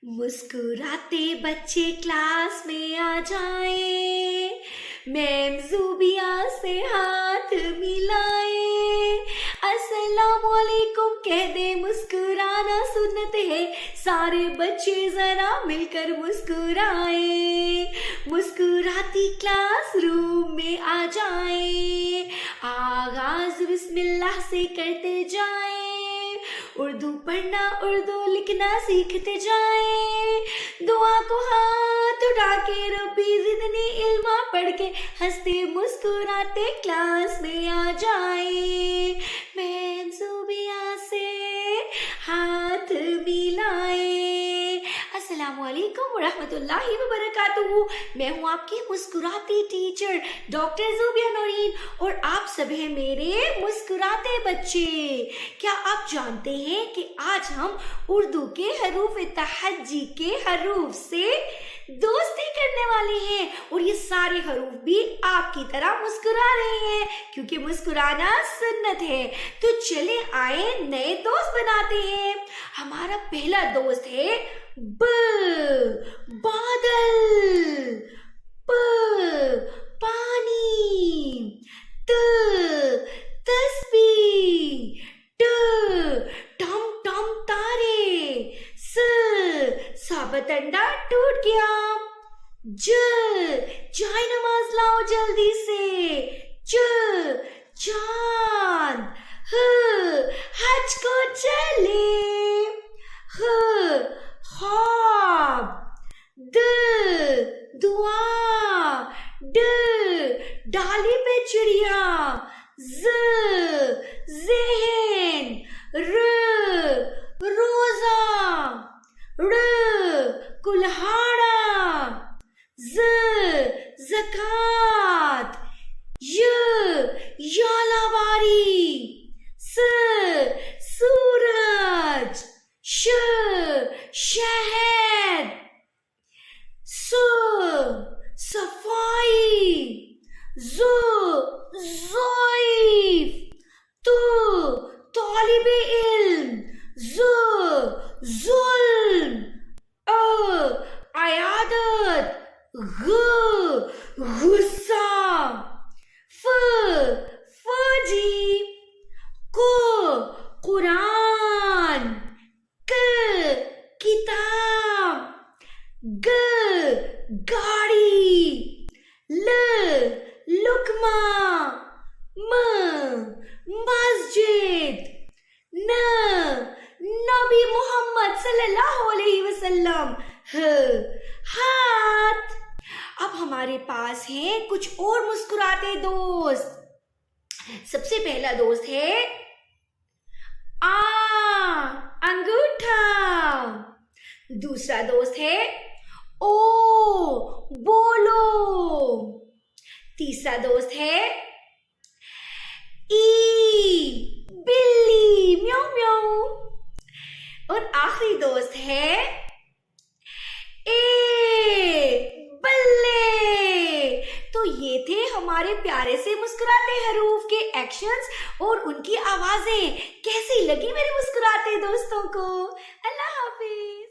مسکراتے بچے کلاس میں آ جائیں، میم زوبیا سے ہاتھ ملائیں، السلام علیکم کہہ دے، مسکرانا سنت ہے، سارے بچے ذرا مل کر مسکرائیں، مسکراتی کلاس روم میں آ جائیں، آغاز بسم اللہ سے کرتے جائیں، اردو پڑھنا اردو لکھنا سیکھتے جائیں، دعا کو ہاتھ اٹھا کے ربی زدنی علما پڑھ کے ہنستے مسکراتے کلاس میں آ جائیں، میم زوبیا سے ہاتھ ملائیں۔ السلام علیکم ورحمۃ اللہ وبرکاتہ، میں ہوں آپ کی مسکراتی ٹیچر ڈاکٹر زوبیا نورین، اور آپ سب ہیں میرے مسکراتے بچے۔ کیا آپ جانتے ہیں کہ آج ہم اردو کے حروف تہجی کے حروف سے دوستی کرنے والے ہیں، اور یہ سارے حروف بھی آپ کی طرح مسکرا رہے ہیں کیونکہ مسکرانا سنت ہے۔ تو چلے آئے نئے دوست بناتے ہیں۔ ہمارا پہلا دوست ہے ب، بادل، پ، پانی، ت، تسبیح، ٹ، ٹم ٹم تارے، س، ثابت انڈا ٹوٹ گیا، ج، جائے نماز لاؤ جلدی سے، چ، چاند، ہ، حج کو چلے، ہ، خواب، د، دعا، ڈ، ڈالی پہ چڑیا، ز، ذہن، ر، روزہ، ڑ، کلہاڑا، ز، زکوٰۃ، ی، یالا باری، س، سورج، ش، شہد، س، صفائی، ز، ضعیف، ت، طالب علم، ز، ظلم، عیادت، غ، غصہ، ف، فوجی، ق، قرآن، ک، کتاب، گ، گاڑی، ل، لقمہ، م، مسجد، ن، نبی محمد صلی اللہ علیہ وسلم، ہ، ہاتھ۔ اب ہمارے پاس ہیں کچھ اور مسکراتے دوست۔ سب سے پہلا دوست ہے آ، انگوٹھا۔ دوسرا دوست ہے او، بولو۔ تیسرا دوست ہے ای، بلی، میاؤ میاؤ۔ اور آخری دوست ہے اے، بلے۔ تو یہ تھے ہمارے پیارے سے مسکراتے حروف کے ایکشنز اور ان کی آوازیں۔ کیسی لگی میرے مسکراتے دوستوں کو؟ اللہ حافظ۔